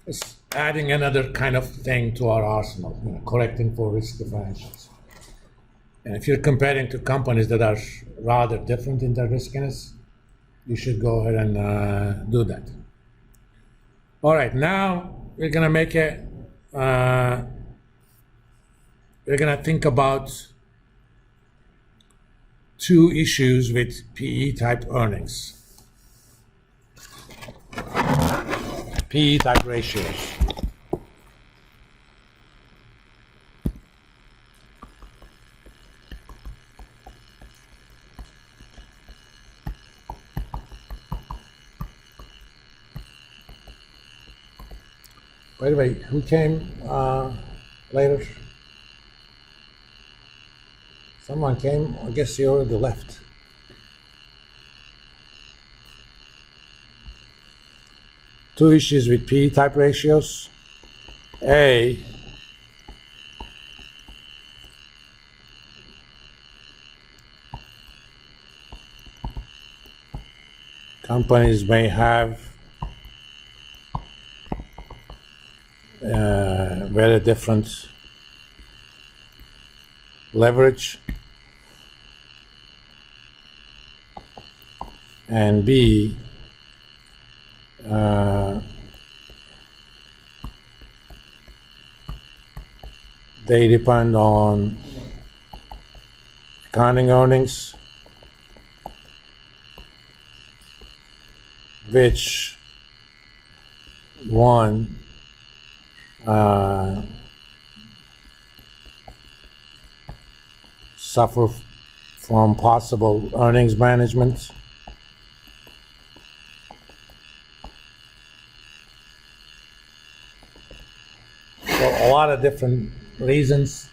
It's adding another kind of thing to our arsenal, correcting for risk differentials. And if you're comparing to companies that are rather different in their riskiness, you should go ahead and do that. All right, now we're gonna make a, we're gonna think about two issues with PE type earnings. PE type ratios. By the way, who came later? Someone came, I guess he already left. Two issues with PE type ratios. A, companies may have very different leverage, and B, they depend on accounting earnings, which one suffer from possible earnings management. So a lot of different reasons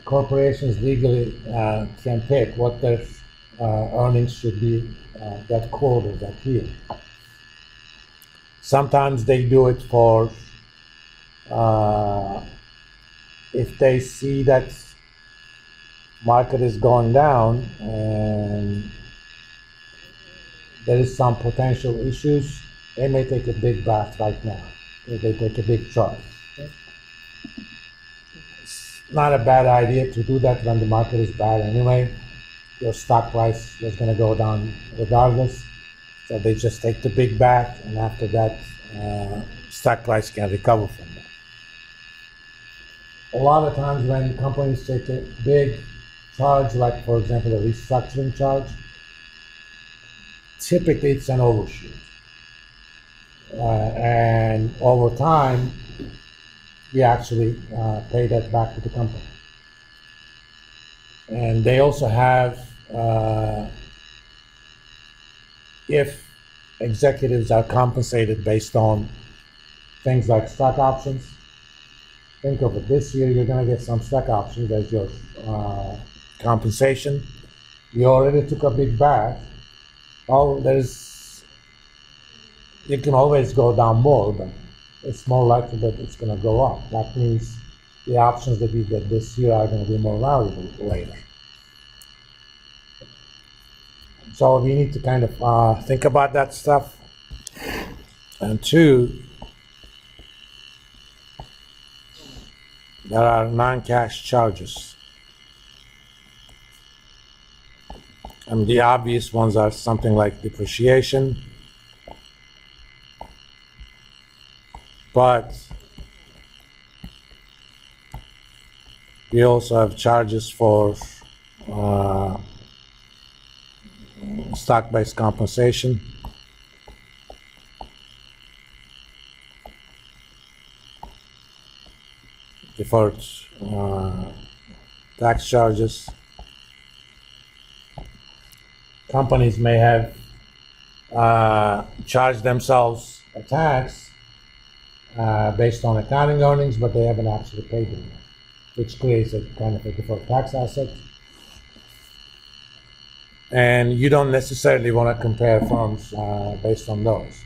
corporations legally can pick what their earnings should be that quarter, that year. Sometimes they do it for if they see that market is going down and there is some potential issues, they may take a big bath right now. They take a big charge. It's not a bad idea to do that when the market is bad anyway. Your stock price is going to go down regardless. So they just take the big bath, and after that, stock price can recover from that. A lot of times when companies take a big charge, like for example a restructuring charge, typically it's an overshoot. And over time, we actually pay that back to the company. And they also have, if executives are compensated based on things like stock options, think of it, this year you're going to get some stock options as your compensation. You already took a big bath. Oh, you can always go down more, but it's more likely that it's going to go up. That means the options that you get this year are going to be more valuable later. So we need to kind of think about that stuff. And two, there are non-cash charges. And the obvious ones are something like depreciation, but we also have charges for stock-based compensation, deferred tax charges. Companies may have charged themselves a tax based on accounting earnings, but they haven't actually paid them, which creates a kind of a deferred tax asset. And you don't necessarily want to compare firms based on those.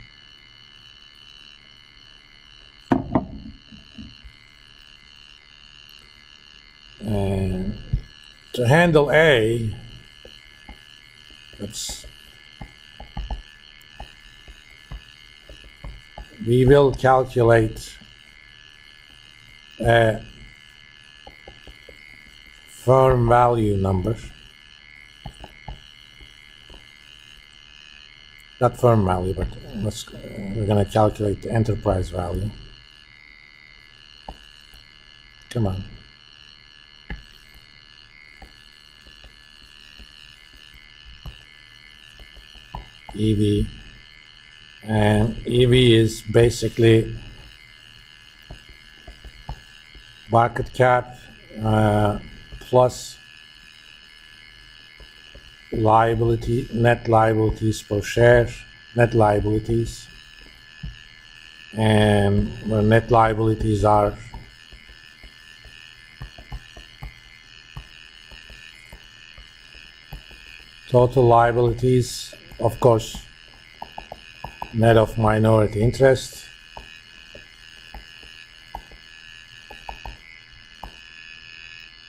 And to handle A, let's we will calculate a firm value number. Not firm value, but we're going to calculate the enterprise value. Come on. EV. And EV is basically market cap plus net liabilities per share, net liabilities, and where net liabilities are total liabilities, of course, net of minority interest,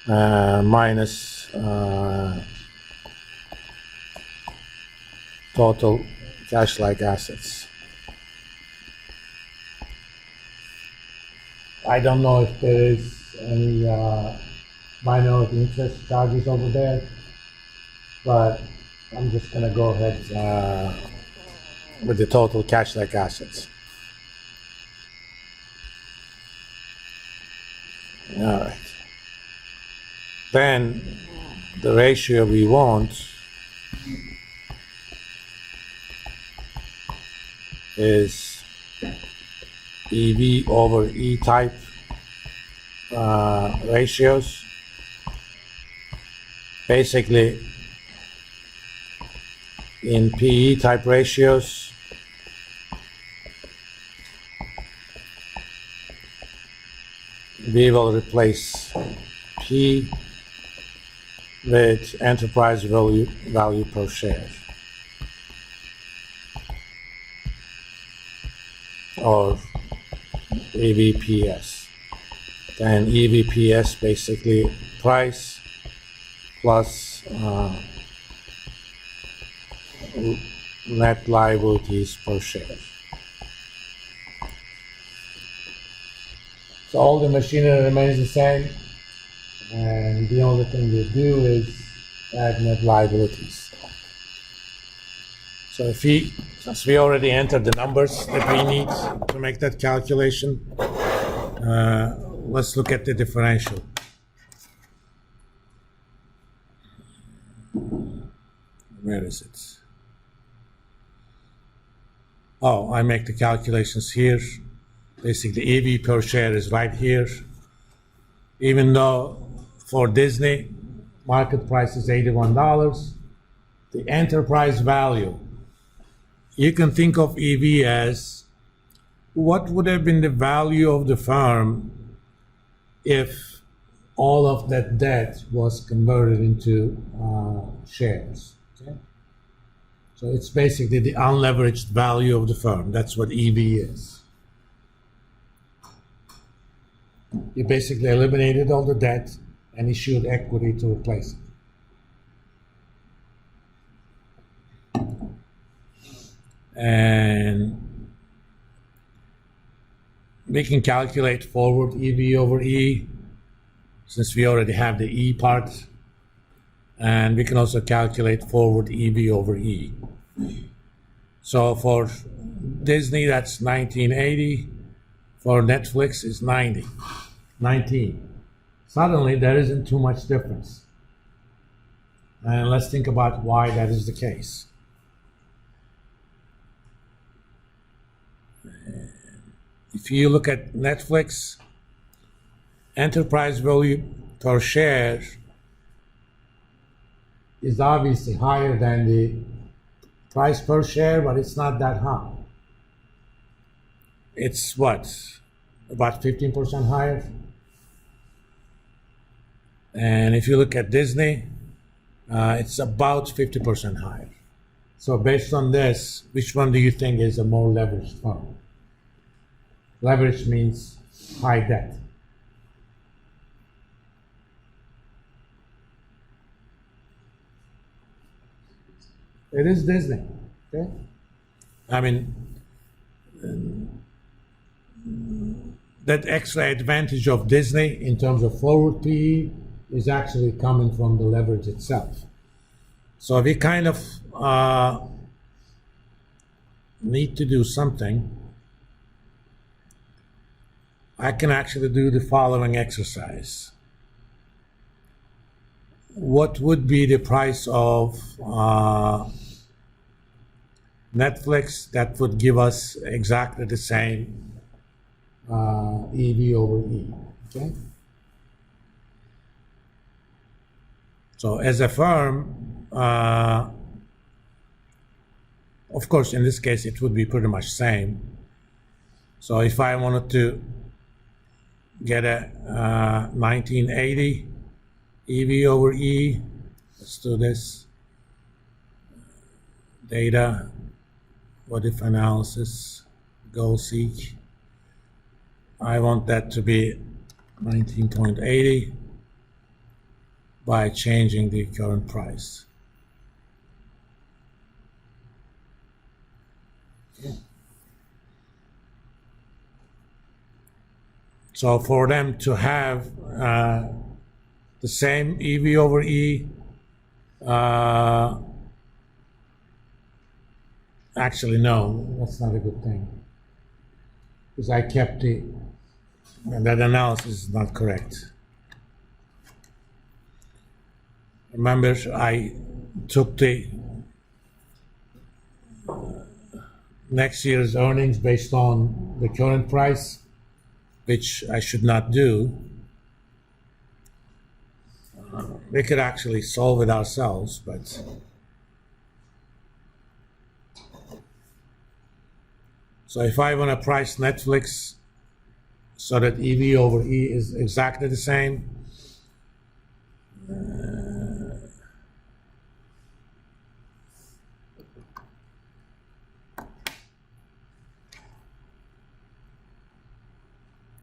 minus total cash-like assets. I don't know if there is any minority interest charges over there, but I'm just going to go ahead with the total cash-like assets. All right. Then the ratio we want is EV over E type ratios. Basically, in PE type ratios, we will replace P with enterprise value per share, or EVPS. Then EVPS basically price plus net liabilities per share. So all the machinery remains the same, and the only thing we do is add net liabilities. So since we already entered the numbers that we need to make that calculation, let's look at the differential. Where is it? Oh, I make the calculations here. Basically, EV per share is right here. Even though for Disney, market price is $81, the enterprise value, you can think of EV as what would have been the value of the firm if all of that debt was converted into shares. Okay? So it's basically the unleveraged value of the firm. That's what EV is. You basically eliminated all the debt and issued equity to replace it. And we can calculate forward EV over E, since we already have the E part. And we can also calculate forward EV over E. So for Disney, that's 1980. For Netflix, is 19. Suddenly, there isn't too much difference. And let's think about why that is the case. If you look at Netflix, enterprise value per share is obviously higher than the price per share, but it's not that high. It's what? About 15% higher? And if you look at Disney, it's about 50% higher. So based on this, which one do you think is a more leveraged firm? Leverage means high debt. It is Disney. Okay? I mean, that extra advantage of Disney in terms of forward PE is actually coming from the leverage itself. So we kind of need to do something. I can actually do the following exercise. What would be the price of Netflix that would give us exactly the same EV over E? Okay. So as a firm, of course, in this case, it would be pretty much same. So if I wanted to get a 1980 EV over E, let's do this. Data, what if analysis, goal seek. I want that to be 19.80 by changing the current price. Okay. So for them to have the same EV over E, actually no, that's not a good thing, because I kept that analysis is not correct. Remember, I took the next year's earnings based on the current price, which I should not do. We could actually solve it ourselves, but so if I want to price Netflix so that EV over E is exactly the same,